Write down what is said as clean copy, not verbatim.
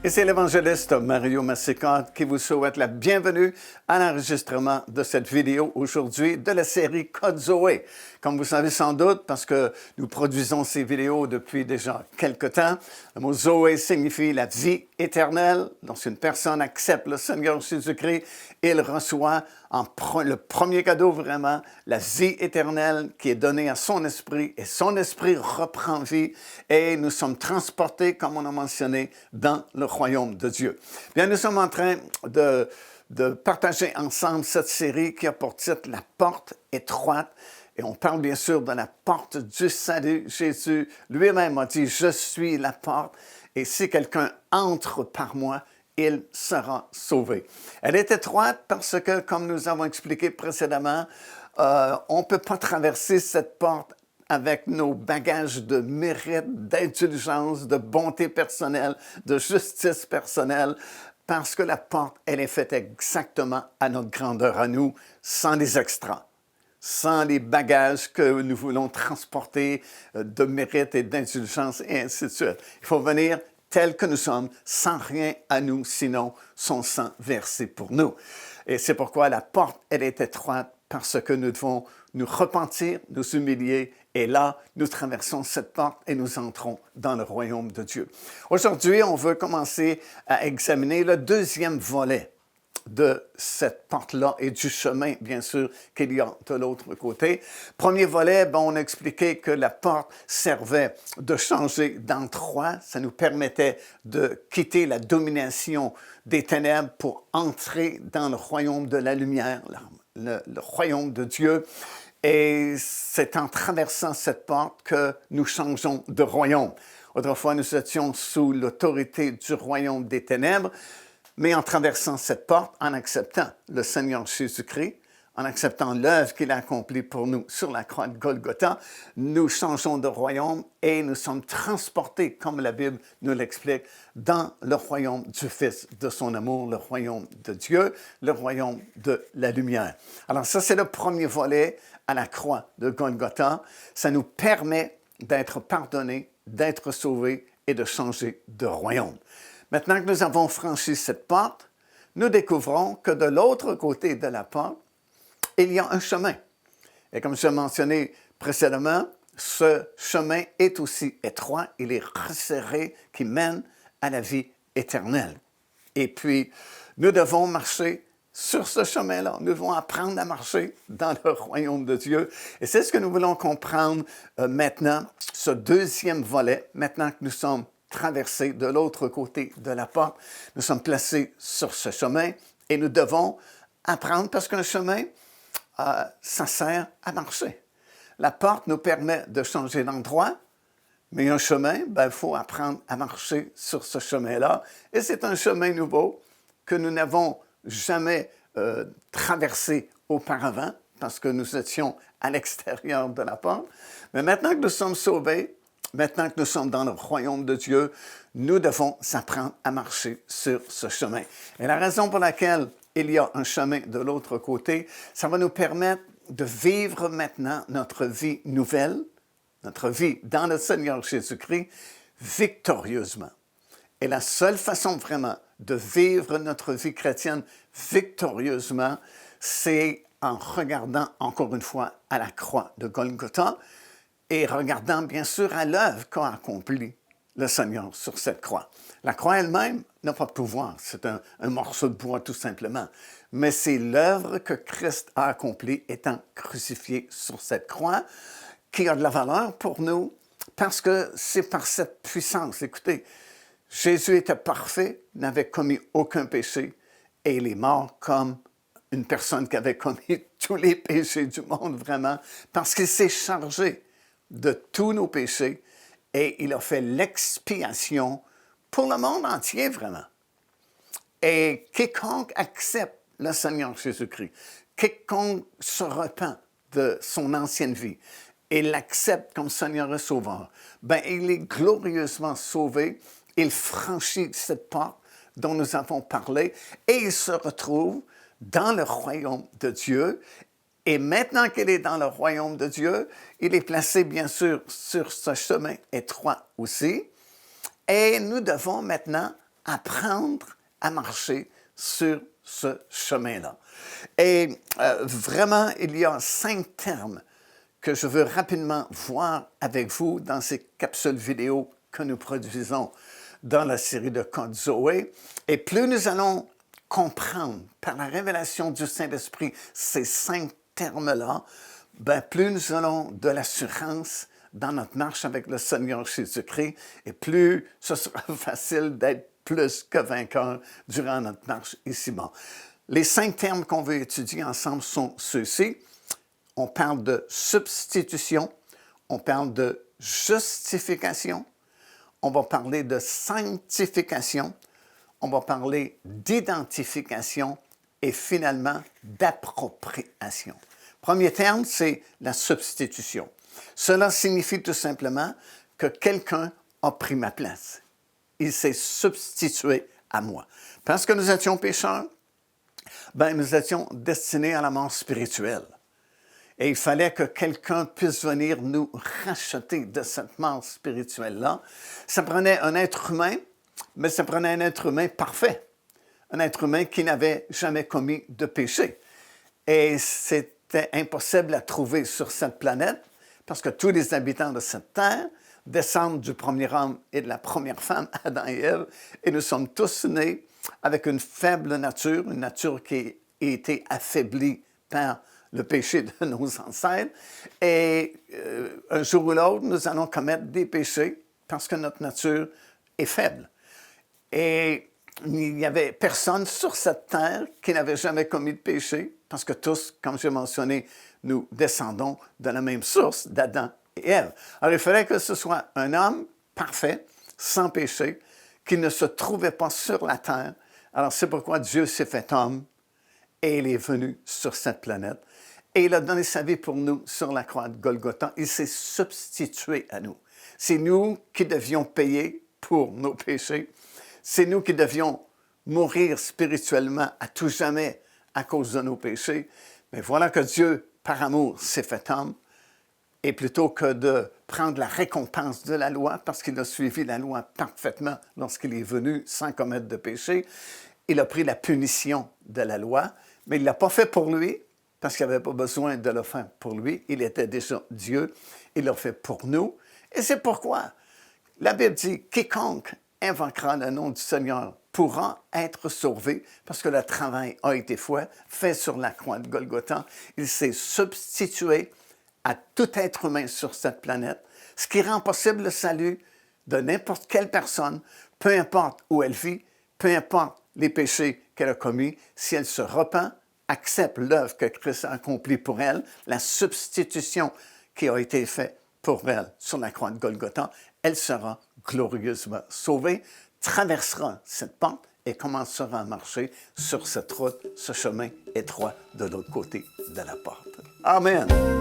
Et c'est l'évangéliste Mario Massicotte qui vous souhaite la bienvenue à l'enregistrement de cette vidéo aujourd'hui de la série Code Zoé. Comme vous savez sans doute, parce que nous produisons ces vidéos depuis déjà quelque temps, le mot Zoé signifie la vie éternelle. Lorsqu'une personne accepte le Seigneur Jésus-Christ, il reçoit le premier cadeau vraiment, la vie éternelle qui est donnée à son esprit, et son esprit reprend vie, et nous sommes transportés, comme on a mentionné, dans le royaume de Dieu. Bien, nous sommes en train de partager ensemble cette série qui a pour titre « La porte étroite ». Et on parle bien sûr de la porte du salut. Jésus lui-même a dit « Je suis la porte, et si quelqu'un entre par moi, il sera sauvé ». Elle est étroite parce que, comme nous avons expliqué précédemment, on ne peut pas traverser cette porte avec nos bagages de mérite, d'indulgence, de bonté personnelle, de justice personnelle, parce que la porte, elle est faite exactement à notre grandeur, à nous, sans les extras, sans les bagages que nous voulons transporter de mérite et d'indulgence, et ainsi de suite. Il faut venir tel que nous sommes, sans rien à nous, sinon son sang versé pour nous. Et c'est pourquoi la porte, elle est étroite, parce que nous devons nous repentir, nous humilier, et là, nous traversons cette porte et nous entrons dans le royaume de Dieu. Aujourd'hui, on veut commencer à examiner le deuxième volet de cette porte-là et du chemin, bien sûr, qu'il y a de l'autre côté. Premier volet, on a expliqué que la porte servait de changer d'endroit. Ça nous permettait de quitter la domination des ténèbres pour entrer dans le royaume de la lumière, le royaume de Dieu. Et c'est en traversant cette porte que nous changeons de royaume. Autrefois, nous étions sous l'autorité du royaume des ténèbres, mais en traversant cette porte, en acceptant le Seigneur Jésus-Christ, en acceptant l'œuvre qu'il a accomplie pour nous sur la croix de Golgotha, nous changeons de royaume et nous sommes transportés, comme la Bible nous l'explique, dans le royaume du Fils de son amour, le royaume de Dieu, le royaume de la lumière. Alors ça, c'est le premier volet à la croix de Golgotha. Ça nous permet d'être pardonnés, d'être sauvés et de changer de royaume. Maintenant que nous avons franchi cette porte, nous découvrons que de l'autre côté de la porte, il y a un chemin. Et comme je l'ai mentionné précédemment, ce chemin est aussi étroit, il est resserré, qui mène à la vie éternelle. Et puis, nous devons marcher sur ce chemin-là. Nous devons apprendre à marcher dans le royaume de Dieu. Et c'est ce que nous voulons comprendre maintenant, ce deuxième volet, maintenant que nous sommes traversés de l'autre côté de la porte. Nous sommes placés sur ce chemin et nous devons apprendre, parce qu'un chemin, ça sert à marcher. La porte nous permet de changer d'endroit, mais un chemin, il faut apprendre à marcher sur ce chemin-là. Et c'est un chemin nouveau que nous n'avons jamais traversé auparavant, parce que nous étions à l'extérieur de la porte. Mais maintenant que nous sommes sauvés, maintenant que nous sommes dans le royaume de Dieu, nous devons apprendre à marcher sur ce chemin. Et la raison pour laquelle il y a un chemin de l'autre côté, ça va nous permettre de vivre maintenant notre vie nouvelle, notre vie dans le Seigneur Jésus-Christ, victorieusement. Et la seule façon vraiment de vivre notre vie chrétienne victorieusement, c'est en regardant encore une fois à la croix de Golgotha et regardant bien sûr à l'œuvre qu'a accomplie le Seigneur sur cette croix. La croix elle-même n'a pas de pouvoir, c'est un morceau de bois tout simplement, mais c'est l'œuvre que Christ a accomplie étant crucifié sur cette croix qui a de la valeur pour nous parce que c'est par cette puissance. Écoutez, Jésus était parfait, n'avait commis aucun péché et il est mort comme une personne qui avait commis tous les péchés du monde vraiment parce qu'il s'est chargé de tous nos péchés et il a fait l'expiation pour le monde entier, vraiment. Et quiconque accepte le Seigneur Jésus-Christ, quiconque se repent de son ancienne vie et l'accepte comme Seigneur et Sauveur, il est glorieusement sauvé, il franchit cette porte dont nous avons parlé et il se retrouve dans le royaume de Dieu. Et maintenant qu'il est dans le royaume de Dieu, il est placé bien sûr sur ce chemin étroit aussi. Et nous devons maintenant apprendre à marcher sur ce chemin-là. Et vraiment, il y a 5 termes que je veux rapidement voir avec vous dans ces capsules vidéo que nous produisons dans la série de Code Zoé. Et plus nous allons comprendre par la révélation du Saint-Esprit ces 5 termes-là, ben plus nous aurons de l'assurance dans notre marche avec le Seigneur Jésus-Christ et plus ce sera facile d'être plus que vainqueur durant notre marche ici-bas. Les 5 termes qu'on veut étudier ensemble sont ceux-ci. On parle de substitution, on parle de justification, on va parler de sanctification, on va parler d'identification et finalement d'appropriation. Premier terme, c'est la substitution. Cela signifie tout simplement que quelqu'un a pris ma place. Il s'est substitué à moi. Parce que nous étions pécheurs, ben, nous étions destinés à la mort spirituelle. Et il fallait que quelqu'un puisse venir nous racheter de cette mort spirituelle-là. Ça prenait un être humain, mais ça prenait un être humain parfait. Un être humain qui n'avait jamais commis de péché. Et c'était impossible à trouver sur cette planète parce que tous les habitants de cette terre descendent du premier homme et de la première femme, Adam et Ève, et nous sommes tous nés avec une faible nature, une nature qui a été affaiblie par le péché de nos ancêtres. Et un jour ou l'autre, nous allons commettre des péchés parce que notre nature est faible. Et il n'y avait personne sur cette terre qui n'avait jamais commis de péché, parce que tous, comme j'ai mentionné, nous descendons de la même source d'Adam et Ève. Alors, il fallait que ce soit un homme parfait, sans péché, qui ne se trouvait pas sur la terre. Alors, c'est pourquoi Dieu s'est fait homme et il est venu sur cette planète. Et il a donné sa vie pour nous sur la croix de Golgotha. Il s'est substitué à nous. C'est nous qui devions payer pour nos péchés. C'est nous qui devions mourir spirituellement à tout jamais à cause de nos péchés. Mais voilà que Dieu, par amour, s'est fait homme. Et plutôt que de prendre la récompense de la loi, parce qu'il a suivi la loi parfaitement lorsqu'il est venu sans commettre de péché, il a pris la punition de la loi, mais il ne l'a pas fait pour lui, parce qu'il n'avait pas besoin de le faire pour lui. Il était déjà Dieu. Il l'a fait pour nous. Et c'est pourquoi la Bible dit « Quiconque invoquera le nom du Seigneur pourra être sauvé, parce que le travail a été fait sur la croix de Golgotha. Il s'est substitué à tout être humain sur cette planète, ce qui rend possible le salut de n'importe quelle personne, peu importe où elle vit, peu importe les péchés qu'elle a commis, si elle se repent, accepte l'œuvre que Christ a accomplie pour elle, la substitution qui a été faite pour elle sur la croix de Golgotha, elle sera glorieusement sauvée, traversera cette pente et commencera à marcher sur cette route, ce chemin étroit de l'autre côté de la porte. Amen.